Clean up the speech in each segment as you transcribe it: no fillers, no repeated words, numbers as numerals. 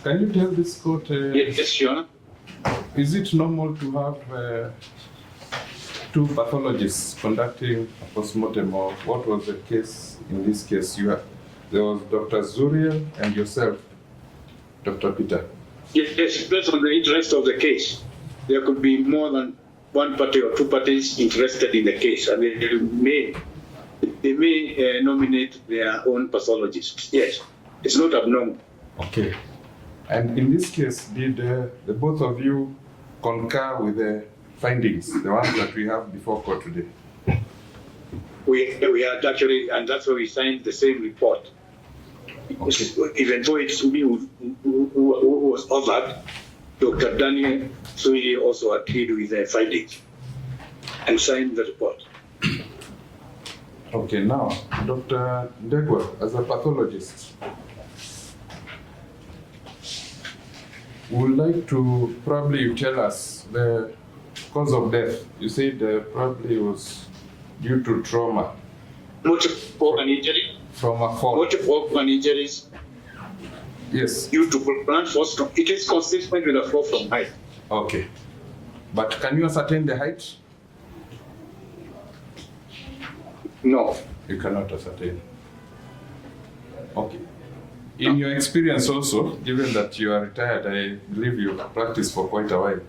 Can you tell this court, Yes, Your Honor. is it normal to have two pathologists conducting a post-mortem, or what was the case in this case? There was Dr. Zuriel and yourself, Dr. Peter. Yes, based on the interest of the case. There could be more than one party or two parties interested in the case, and they may nominate their own pathologist. Yes, it's not abnormal. Okay. And in this case, did the both of you concur with the findings, the ones that we have before court today? We had actually, and that's why we signed the same report. Okay. Even though it's me who was authored, Dr. Daniel Sui also agreed with the findings and signed the report. Okay, now, Dr. Ndegwa, as a pathologist, would like to probably tell us the cause of death. You said probably was due to trauma. Motive organ injury. From a fall. Motive organ injuries. Yes. Due to blunt force. It is consistent with a fall from height. Okay. But can you ascertain the height? No. You cannot ascertain. Okay. In your experience also, given that you are retired, I believe you practiced for quite a while.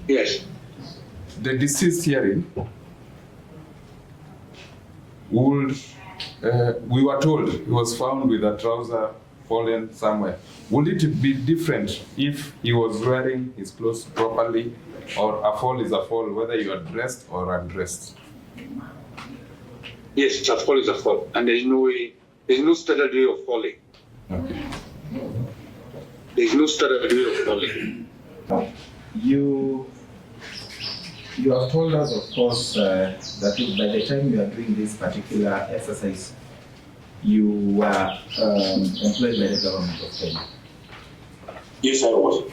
Yes. The deceased herein would, we were told he was found with a trouser fallen somewhere. Would it be different if he was wearing his clothes properly, or a fall is a fall, whether you are dressed or undressed? Yes, a fall is a fall, and there's no standard way of falling. Okay. There's no standard way of falling. You have told us, of course, that by the time you are doing this particular exercise, you were employed by the government of Kenya. Yes, I was.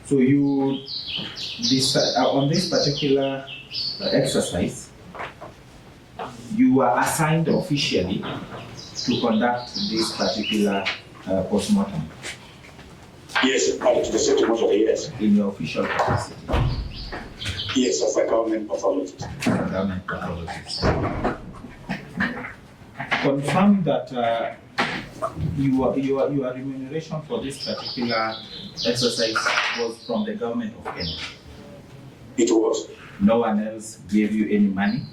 So you decide, on this particular exercise, you were assigned officially to conduct this particular post-mortem. Yes, to the settlement of the yes. In your official capacity. Yes, as a government pathologist. Government pathologist. Confirm that your remuneration for this particular exercise was from the government of Kenya. It was. No one else gave you any money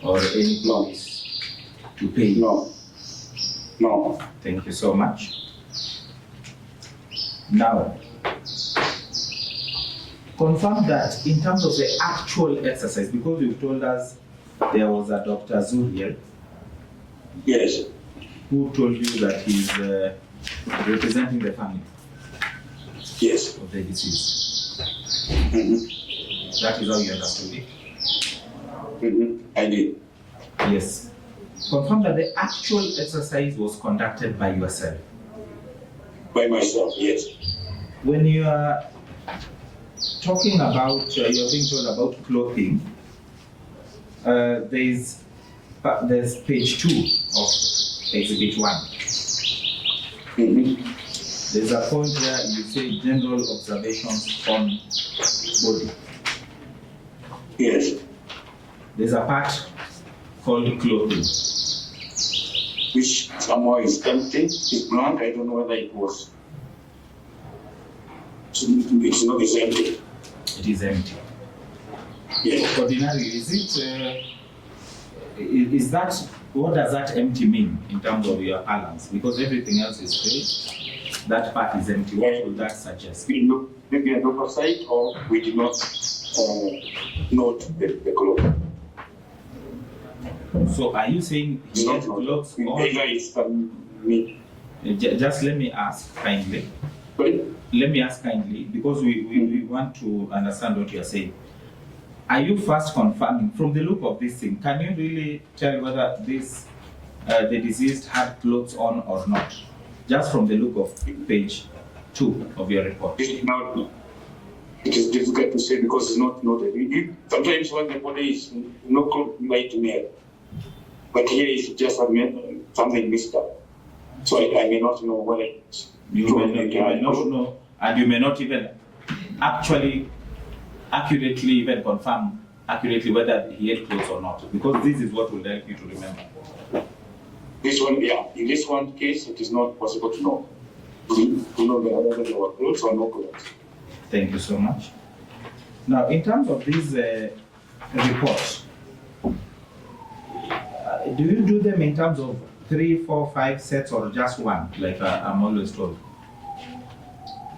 or any promise to pay you? No. No. Thank you so much. Now, confirm that in terms of the actual exercise, because you told us there was a Dr. Zuriel. Yes. Who told you that he's representing the family? Yes. Of the deceased. Mm-hmm. That is how you understood it? Mm-hmm. I did. Yes. Confirm that the actual exercise was conducted by yourself. By myself, yes. When you are talking about, you're being told about clothing, there's page 2 of exhibit 1. Mm-hmm. There's a point where you say general observations on body. Yes. There's a part called clothing. Which somehow is empty, it's blank, I don't know whether it was. It's not, it's empty. It is empty. Yes. Ordinarily, is that, what does that empty mean in terms of your balance? Because everything else is filled, that part is empty. What would that suggest? We look maybe an oversight, or we did not note the cloth. So are you saying he had clothes on? Just let me ask kindly. Sorry? Let me ask kindly, because we want to understand what you are saying. Are you first confirming, from the look of this thing, can you really tell whether this the deceased had clothes on or not? Just from the look of page 2 of your report. It is difficult to say because it's not noted. Sometimes when the body is not quite male, but here is just something missed up. So I may not know whether it's You may not know, and you may not even actually accurately even confirm accurately whether he had clothes or not, because this is what will help you to remember. This one, yeah. In this one case, it is not possible to know. To know whether there were clothes or no clothes. Thank you so much. Now, in terms of these reports, do you do them in terms of 3, 4, 5 sets or just one, like I'm always told?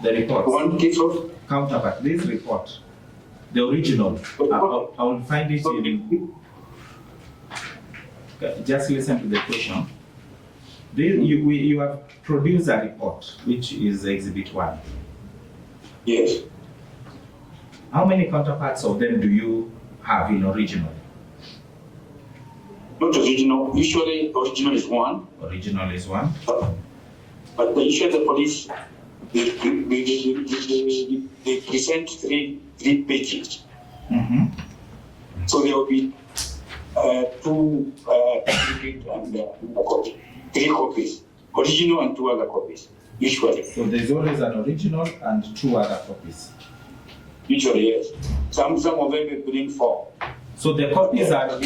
The reports. One case of Counterpart. This report, the original, I will find it in. Just listen to the question. You have produced a report, which is Exhibit 1. yes. How many counterparts of them do you have in original? Not original. Usually, original is one. Original is one. But usually the police they present three pages. Mm-hmm. So there will be 2 duplicate and a copy. 3 copies. Original and 2 other copies. Usually. So there's always an original and 2 other copies. Usually, yes. Some of them may bring 4. So the copies are.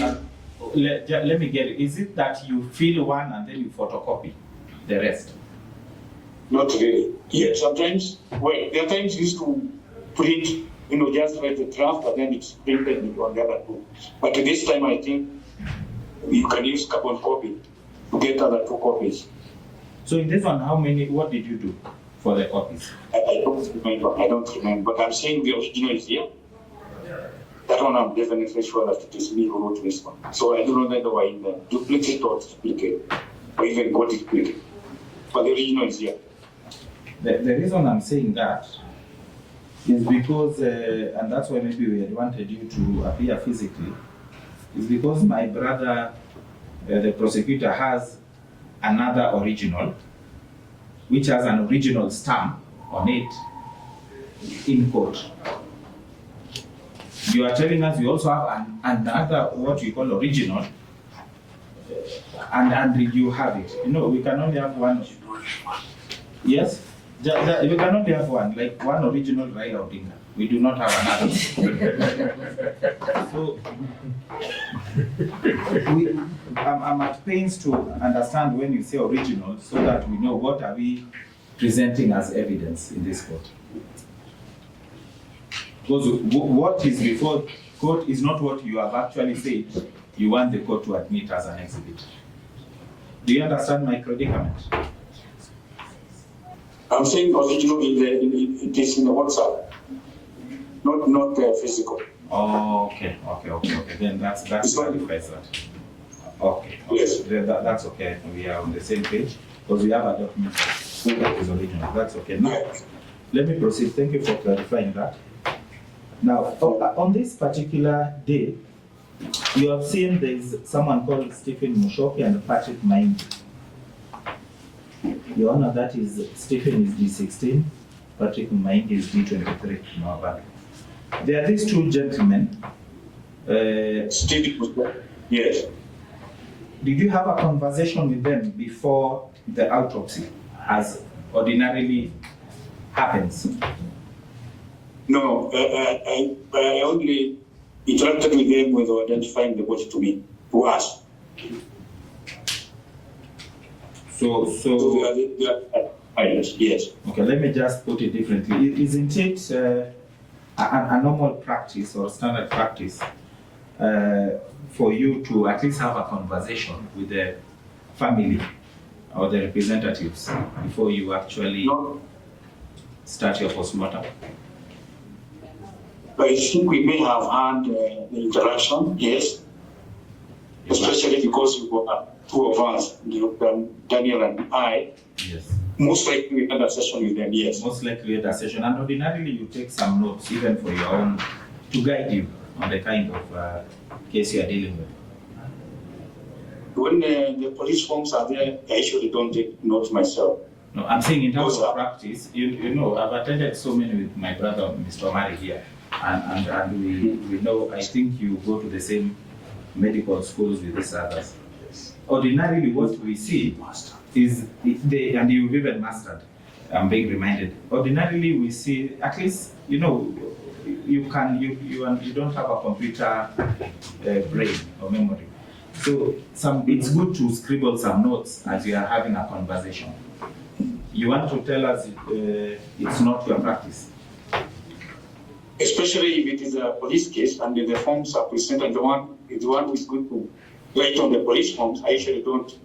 Let me get it. Is it that you fill one and then you photocopy the rest? Not really. Yeah, sometimes, well, there are times you used to print, just write the draft and then it's printed on the other 2. But this time I think you can use carbon copy to get other 2 copies. So in this one, what did you do for the copies? I don't remember, but I'm saying the original is here. That one I'm definitely sure that it is me who wrote this one. So I don't know whether I in the duplicate or duplicate, or even got it duplicate. But the original is here. The reason I'm saying that is because, and that's why maybe we had wanted you to appear physically, is because my brother, the prosecutor, has another original, which has an original stamp on it in court. You are telling us you also have another, what you call original, and you have it. We can only have one. Yes? We can only have one, like one original Raila Odinga. We do not have another. So, I'm at pains to understand when you say original, so that we know what are we presenting as evidence in this court. Because what is before court is not what you have actually said you want the court to admit as an exhibit. Do you understand my predicament? I'm saying original it is in the WhatsApp, not physical. Oh, okay. Then that's clarifies that. Okay. Yes. That's okay. We are on the same page because we have a document that is original. That's okay. Now, Yes. let me proceed. Thank you for clarifying that. Now, on this particular day, you have seen there is someone called Stephen Mushoki and Patrick Maingi. Your Honor, that is Stephen is D16, Patrick Maingi is D23. There are these 2 gentlemen. Stephen, yes. Did you have a conversation with them before the autopsy, as ordinarily happens? No, I only interacted with them with identifying the body to us. So they are pilots, yes. Okay, let me just put it differently. Isn't it a normal practice or standard practice for you to at least have a conversation with the family or the representatives before you actually start your postmortem? I think we may have had the interaction, yes. Especially because we were 2 of us, Daniel and I. Yes. Most likely we had a session with them, yes. Most likely at a session, and ordinarily you take some notes even for your own, to guide you on the kind of case you are dealing with. When the police forms are there, I usually don't take notes myself. No, I'm saying in terms of practice, you know, I've attended so many with my brother, Mr. Omari here, and we know, I think you go to the same medical schools with these others. ordinarily what we see is, and you've even mastered, I'm being reminded, ordinarily we see, at least, you know, you don't have a computer brain or memory. So it's good to scribble some notes as you are having a conversation. You want to tell us it's not your practice? Especially if it is a police case and the forms are presented, the one who is good to write on the police forms, I usually don't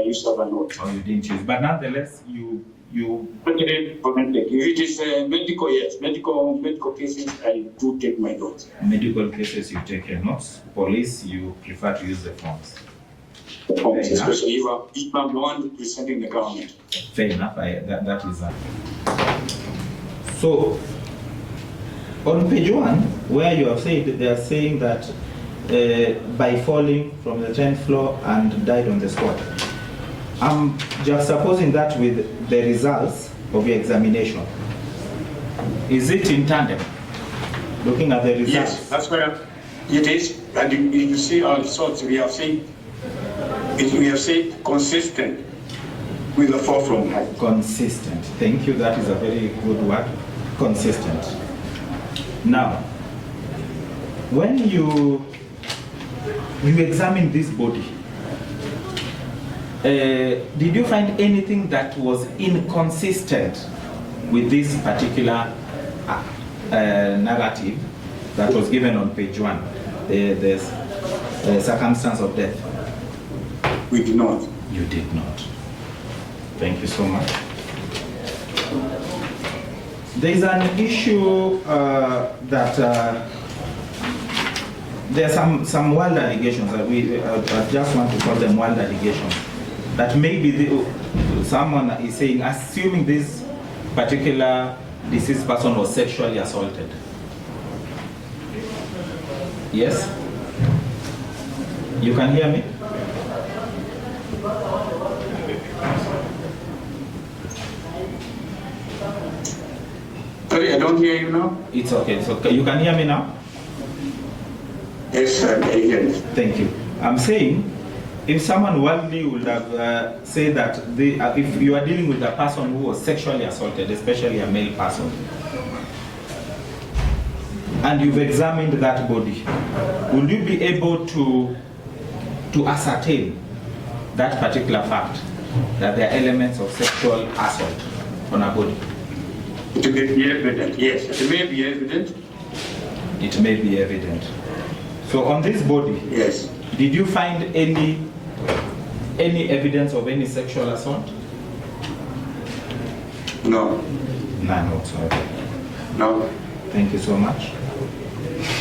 use other notes. Or you didn't choose, but nonetheless, you. If it is medical, yes, medical cases, I do take my notes. Medical cases, you take your notes. Police, you prefer to use the forms. The forms, especially if I'm the one representing the government. Fair enough. That is that. So, on page 1, where you have said they are saying that by falling from the 10th floor and died on the spot. I'm just supposing that with the results of your examination. Is it in tandem? Looking at the results? Yes, that's where it is. And you see our results, we have said consistent with the fall from height. Consistent. Thank you. That is a very good word. Consistent. Now, when you examine this body, did you find anything that was inconsistent with this particular narrative that was given on page 1, the circumstance of death? We did not. You did not. Thank you so much. There is an issue that there are some wild allegations that I just want to call them wild allegations. That maybe someone is saying, assuming this particular deceased person was sexually assaulted. Yes? You can hear me? Sorry, I don't hear you now. It's okay. So you can hear me now? Yes, I hear you. Thank you. I'm saying, if someone worldly would have said that if you are dealing with a person who was sexually assaulted, especially a male person, and you've examined that body, will you be able to ascertain that particular fact, that there are elements of sexual assault on a body? It may be evident, yes. It may be evident. It may be evident. So on this body, yes, did you find any evidence of any sexual assault? No. None whatsoever. No. Thank you so much.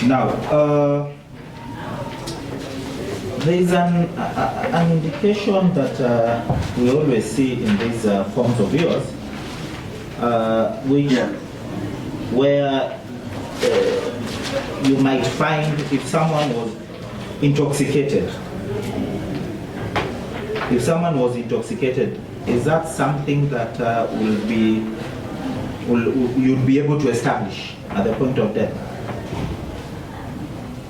Now, there is an indication that we always see in these forms of yours, where you might find if someone was intoxicated. If someone was intoxicated, is that something that you'd be able to establish at the point of death?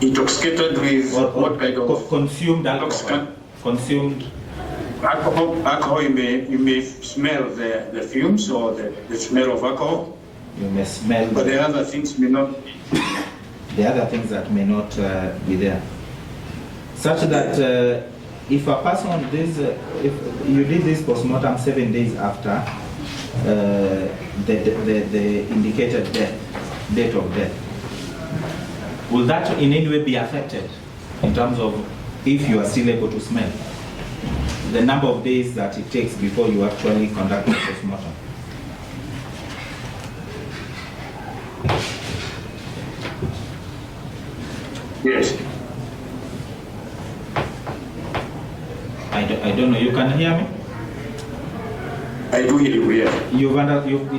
Intoxicated with what kind of consumed alcohol? Consumed alcohol. You may smell the fumes or the smell of alcohol. You may smell. But the other things may not. The other things that may not be there, such that if a person if you did this postmortem 7 days after the indicated date of death, will that in any way be affected in terms of if you are still able to smell? The number of days that it takes before you actually conduct the postmortem. Yes. I don't know. You can hear me? I do hear you, yes.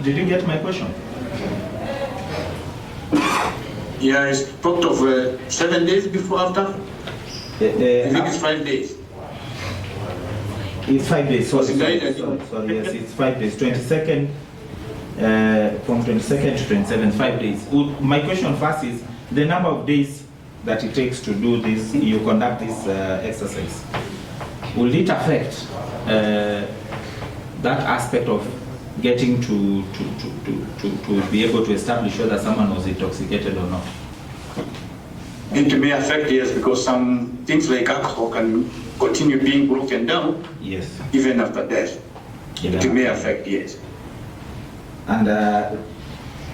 Did you get my question? Yeah, it's talked of 7 days before after. I think it's 5 days. It's 5 days. Sorry, sorry, yes, it's 5 days. 22nd, from 22nd to 27th, 5 days. My question first is the number of days that it takes to do this, you conduct this exercise. will it affect that aspect of getting to be able to establish whether someone was intoxicated or not? It may affect, yes, because some things like alcohol can continue being broken down, Yes. even after death. Yeah. It may affect, yes. And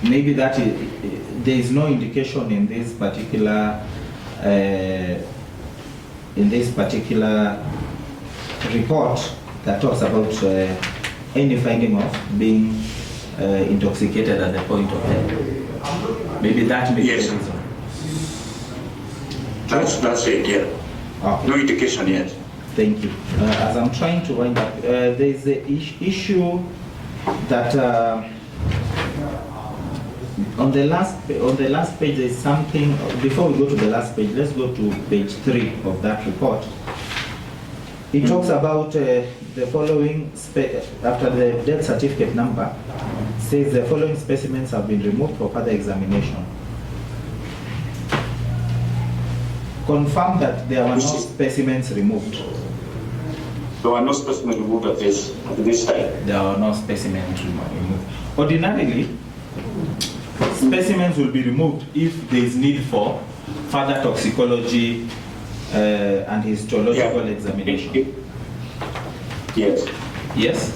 maybe that there is no indication in this particular report that talks about any finding of being intoxicated at the point of death. Maybe that may be Yes. the reason. That's it, yeah. Okay. No indication yet. Thank you. As I'm trying to wind up, there is the issue that on the last page there is something. Before we go to the last page, let's go to page 3 of that report. It talks about the following after the death certificate number. Says the following specimens have been removed for further examination. Confirm that there were no specimens removed. There were no specimens removed at this time. There are no specimens removed. Ordinarily, specimens will be removed if there is need for further toxicology and histological examination. Yes. Yes?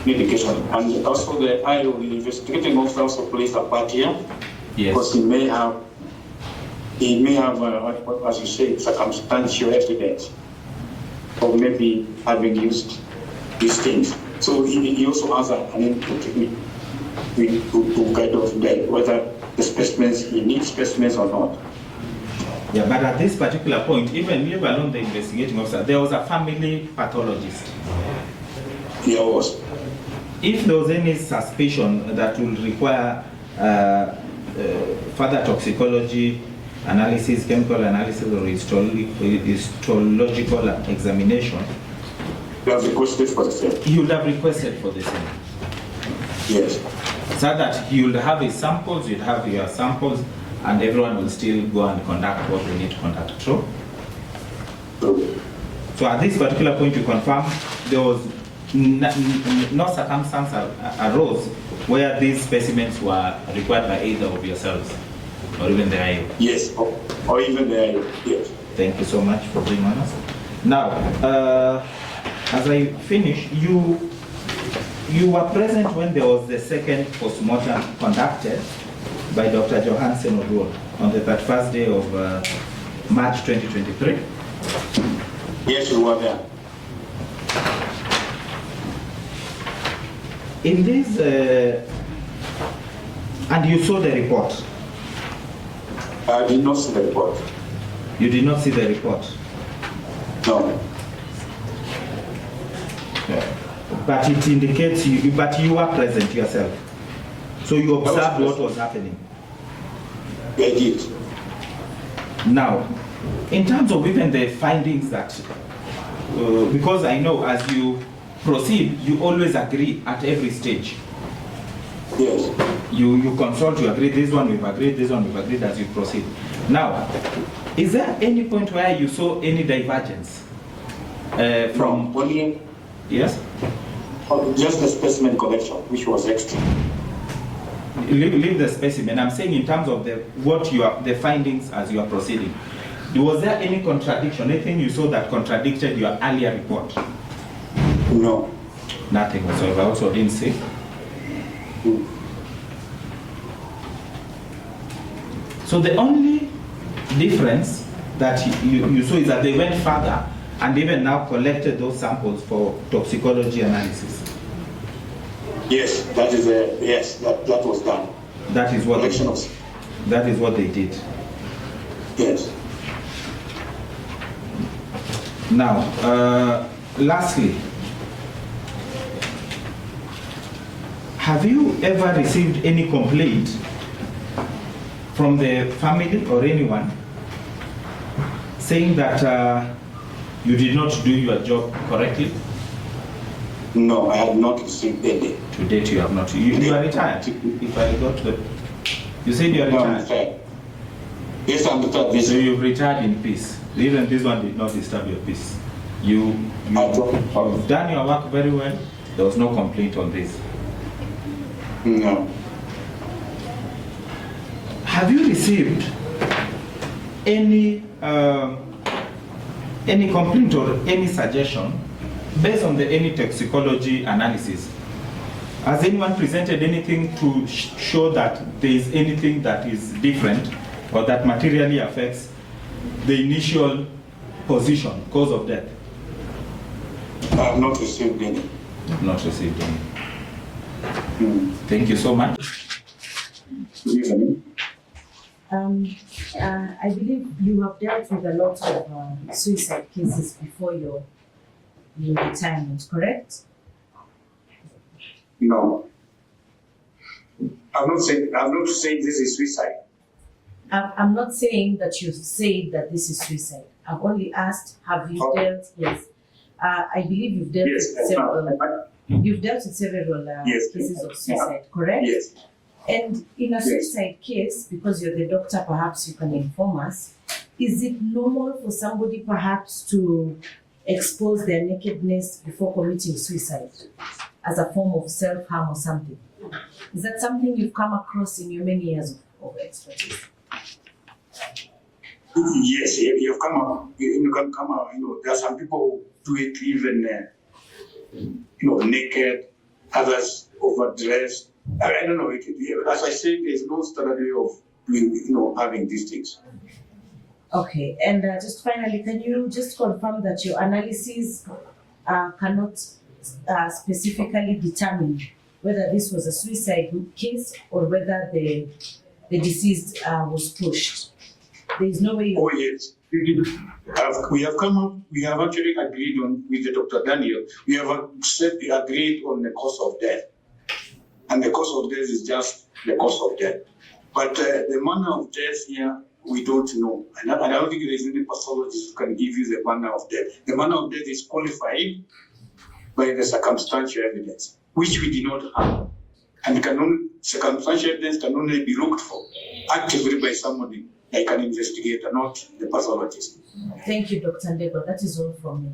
Indication. And also the IO, the investigating officer, also plays a part here. Yes. Because he may have, as you say, circumstantial evidence of maybe having used these things. So he also has an input to kind of whether the specimens, he needs specimens or not. Yeah, but at this particular point, even leave alone the investigating officer, there was a family pathologist. There was. If there was any suspicion that will require further toxicology analysis, chemical analysis, or histological examination, You have requested for the same. he would have requested for the same. Yes. So that you will have his samples, you'd have your samples, and everyone will still go and conduct what they need to conduct. True? True. So at this particular point, you confirm there was no circumstance arose where these specimens were required by either of yourselves or even the IO. Yes. Or even the IO. Yes. Thank you so much for being honest. Now, as I finish, you were present when there was the second post-mortem conducted by Dr. Johansen Odwol on the 31st day of March 2023. Yes, we were there. In this, and you saw the report. I did not see the report. You did not see the report. No. But it indicates but you were present yourself. So you observed what was happening. I did. Now, in terms of even the findings that, because I know as you proceed, you always agree at every stage. Yes. You consult, you agree, this one we've agreed, this one we've agreed as you proceed. Now, is there any point where you saw any divergence from... Only Yes? just the specimen collection, which was extra. Leave the specimen. I'm saying in terms of the findings as you are proceeding. Was there any contradiction, anything you saw that contradicted your earlier report? No. Nothing whatsoever. I also didn't see. So the only difference that you saw is that they went further and even now collected those samples for toxicology analysis. Yes, that is that was done. That is what Collection of. that is what they did. Yes. Now, lastly, have you ever received any complaint from the family or anyone saying that you did not do your job correctly? No, I have not received any. To date, you have not. You are retired. If I got the, you said you are No, I'm retired. retired. Yes, I'm retired. So you've retired in peace. Even this one did not disturb your peace. You've done your work very well. There was no complaint on this. No. Have you received any complaint or any suggestion based on any toxicology analysis? Has anyone presented anything to show that there is anything that is different or that materially affects the initial position, cause of death? I have not received any. Not received any. Thank you so much. Good evening. I believe you have dealt with a lot of suicide cases before your retirement, correct? No. I'm not saying this is suicide. I'm not saying that you say that this is suicide. I've only asked, have you dealt? Yes. I believe you've dealt with several. You've dealt with several cases of suicide, correct? Yes. And in a suicide case, because you're the doctor, perhaps you can inform us, is it normal for somebody perhaps to expose their nakedness before committing suicide as a form of self-harm or something? Is that something you've come across in your many years of expertise? Yes, you have come up. You can come up. There are some people who do it even, naked. Others overdressed. I don't know. As I said, there's no standard way of doing, having these things. Okay, and just finally, can you just confirm that your analysis cannot specifically determine whether this was a suicide case or whether the deceased was pushed? There is no way you... Oh, yes. We have actually agreed on with the Dr. Daniel. We have agreed on the cause of death. And the cause of death is just the cause of death. But the manner of death here, we don't know. And I don't think there is any pathologist who can give you the manner of death. The manner of death is qualified by the circumstantial evidence, which we did not have. And circumstantial evidence can only be looked for actively by somebody like an investigator, not the pathologist. Thank you, Dr. Ndegwa. That is all from me.